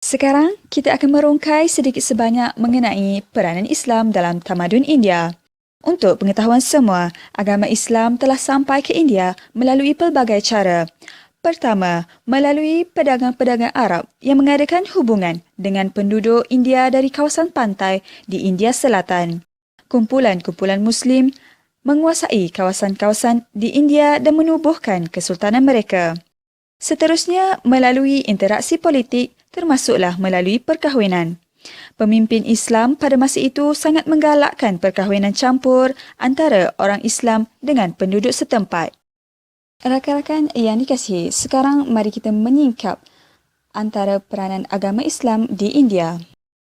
Sekarang, kita akan merungkai sedikit sebanyak mengenai peranan Islam dalam tamadun India. Untuk pengetahuan semua, agama Islam telah sampai ke India melalui pelbagai cara. Pertama, melalui pedagang-pedagang Arab yang mengadakan hubungan dengan penduduk India dari kawasan pantai di India Selatan. Kumpulan-kumpulan Muslim menguasai kawasan-kawasan di India dan menubuhkan kesultanan mereka. Seterusnya, melalui interaksi politik termasuklah melalui perkahwinan. Pemimpin Islam pada masa itu sangat menggalakkan perkahwinan campur antara orang Islam dengan penduduk setempat. Rakan-rakan yang dikasihi, sekarang mari kita menyingkap antara peranan agama Islam di India.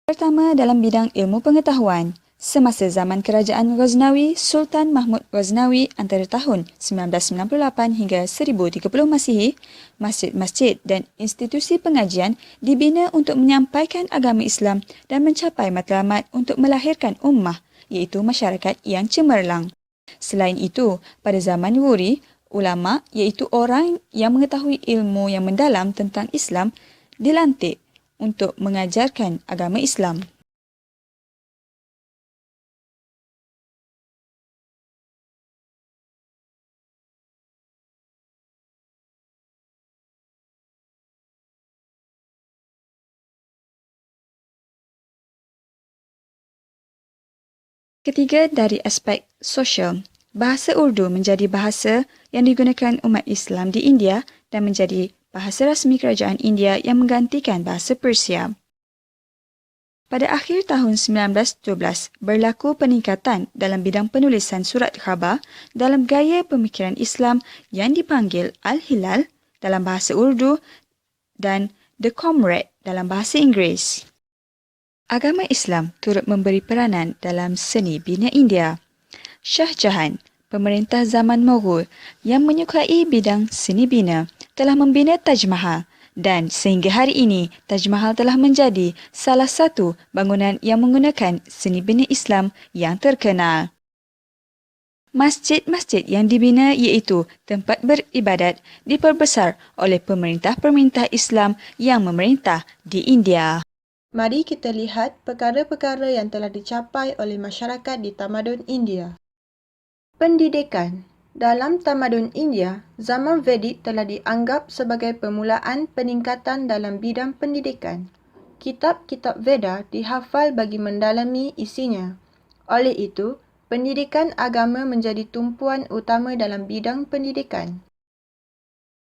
Pertama, dalam bidang ilmu pengetahuan. Semasa zaman kerajaan Ghaznawi, Sultan Mahmud Ghaznawi antara tahun 998 hingga 1030 Masihi, masjid-masjid dan institusi pengajian dibina untuk menyampaikan agama Islam dan mencapai matlamat untuk melahirkan ummah, iaitu masyarakat yang cemerlang. Selain itu, pada zaman Wuri, ulama, iaitu orang yang mengetahui ilmu yang mendalam tentang Islam, dilantik untuk mengajarkan agama Islam. Ketiga, dari aspek sosial. Bahasa Urdu menjadi bahasa yang digunakan umat Islam di India dan menjadi bahasa rasmi kerajaan India yang menggantikan bahasa Persia. Pada akhir tahun 1912, berlaku peningkatan dalam bidang penulisan surat khabar dalam gaya pemikiran Islam yang dipanggil Al-Hilal dalam bahasa Urdu dan The Comrade dalam bahasa Inggeris. Agama Islam turut memberi peranan dalam seni bina India. Shah Jahan, pemerintah zaman Mughal yang menyukai bidang seni bina, telah membina Taj Mahal dan sehingga hari ini Taj Mahal telah menjadi salah satu bangunan yang menggunakan seni bina Islam yang terkenal. Masjid-masjid yang dibina iaitu tempat beribadat diperbesar oleh pemerintah-pemerintah Islam yang memerintah di India. Mari kita lihat perkara-perkara yang telah dicapai oleh masyarakat di tamadun India. Pendidikan. Dalam tamadun India, zaman Vedic telah dianggap sebagai permulaan peningkatan dalam bidang pendidikan. Kitab-kitab Veda dihafal bagi mendalami isinya. Oleh itu, pendidikan agama menjadi tumpuan utama dalam bidang pendidikan.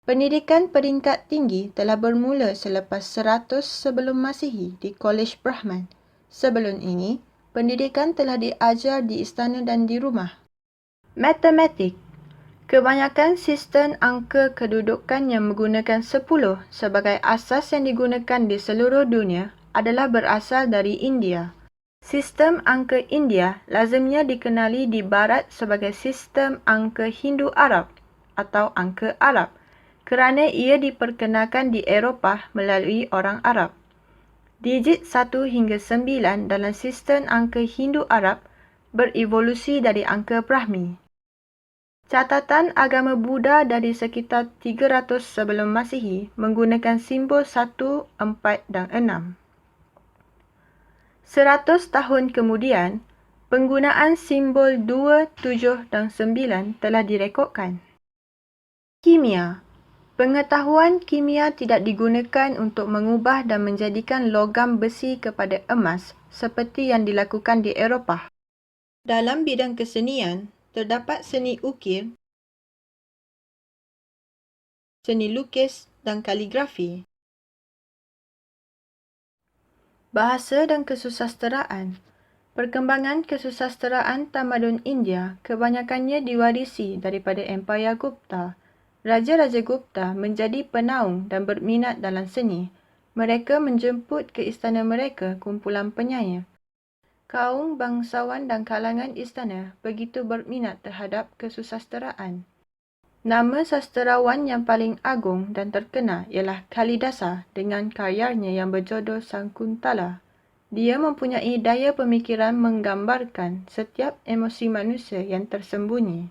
Pendidikan peringkat tinggi telah bermula selepas 100 sebelum Masihi di Kolej Brahman. Sebelum ini, pendidikan telah diajar di istana dan di rumah. Matematik. Kebanyakan sistem angka kedudukan yang menggunakan 10 sebagai asas yang digunakan di seluruh dunia adalah berasal dari India. Sistem angka India lazimnya dikenali di Barat sebagai sistem angka Hindu-Arab atau angka Arab, kerana ia diperkenalkan di Eropah melalui orang Arab. Digit 1 hingga 9 dalam sistem angka Hindu-Arab berevolusi dari angka Brahmi. Catatan agama Buddha dari sekitar 300 sebelum Masihi menggunakan simbol 1, 4 dan 6. 100 tahun kemudian, penggunaan simbol 2, 7 dan 9 telah direkodkan. Kimia. Pengetahuan kimia tidak digunakan untuk mengubah dan menjadikan logam besi kepada emas seperti yang dilakukan di Eropah. Dalam bidang kesenian, terdapat seni ukir, seni lukis dan kaligrafi. Bahasa dan kesusasteraan. Perkembangan kesusasteraan tamadun India kebanyakannya diwarisi daripada Empayar Gupta. Raja-Raja Gupta menjadi penaung dan berminat dalam seni. Mereka menjemput ke istana mereka kumpulan penyair. Kaum bangsawan dan kalangan istana begitu berminat terhadap kesusasteraan. Nama sastrawan yang paling agung dan terkenal ialah Kalidasa dengan karyanya yang berjudul Sakuntala. Dia mempunyai daya pemikiran menggambarkan setiap emosi manusia yang tersembunyi.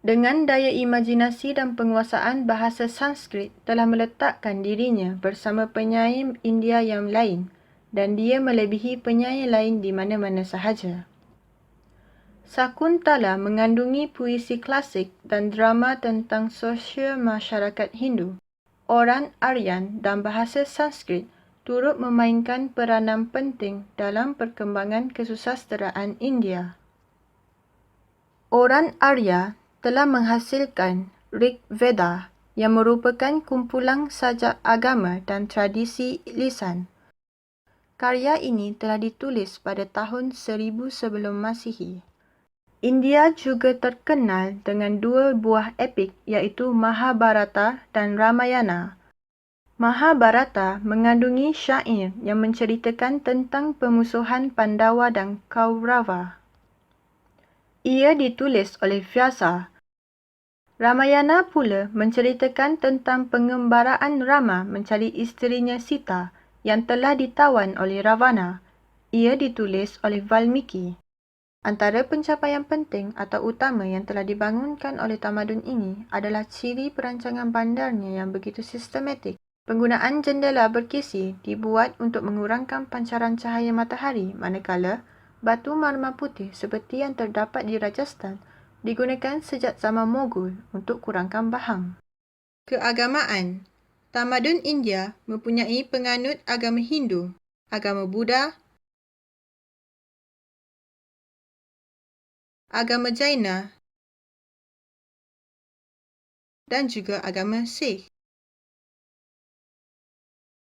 Dengan daya imajinasi dan penguasaan bahasa Sanskrit telah meletakkan dirinya bersama penyair India yang lain dan dia melebihi penyair lain di mana-mana sahaja. Sakuntala mengandungi puisi klasik dan drama tentang sosial masyarakat Hindu. Orang Aryan dan bahasa Sanskrit turut memainkan peranan penting dalam perkembangan kesusasteraan India. Orang Arya telah menghasilkan Rig Veda yang merupakan kumpulan sajak agama dan tradisi lisan. Karya ini telah ditulis pada tahun 1000 sebelum Masihi. India juga terkenal dengan dua buah epik iaitu Mahabharata dan Ramayana. Mahabharata mengandungi syair yang menceritakan tentang pemusuhan Pandawa dan Kaurava. Ia ditulis oleh Vyasa. Ramayana pula menceritakan tentang pengembaraan Rama mencari isterinya Sita yang telah ditawan oleh Ravana. Ia ditulis oleh Valmiki. Antara pencapaian penting atau utama yang telah dibangunkan oleh tamadun ini adalah ciri perancangan bandarnya yang begitu sistematik. Penggunaan jendela berkisi dibuat untuk mengurangkan pancaran cahaya matahari, manakala batu marmar putih seperti yang terdapat di Rajasthan digunakan sejak zaman Mughal untuk kurangkan bahang. Keagamaan. Tamadun India mempunyai penganut agama Hindu, agama Buddha, agama Jaina dan juga agama Sikh.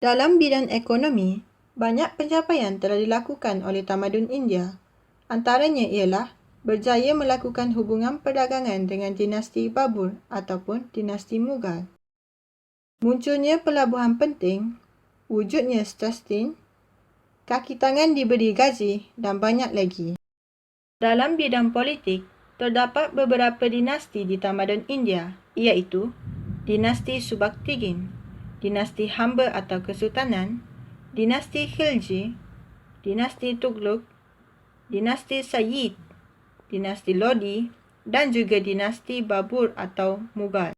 Dalam bidang ekonomi, banyak pencapaian telah dilakukan oleh tamadun India. Antaranya ialah berjaya melakukan hubungan perdagangan dengan dinasti Babur ataupun dinasti Mughal. Munculnya pelabuhan penting, wujudnya stasiun, kaki tangan diberi gaji dan banyak lagi. Dalam bidang politik, terdapat beberapa dinasti di tamadun India iaitu dinasti Subaktigin, dinasti Hamba atau Kesultanan, dinasti Khilji, dinasti Tughlaq, dinasti Sayyid, dinasti Lodi dan juga dinasti Babur atau Mughal.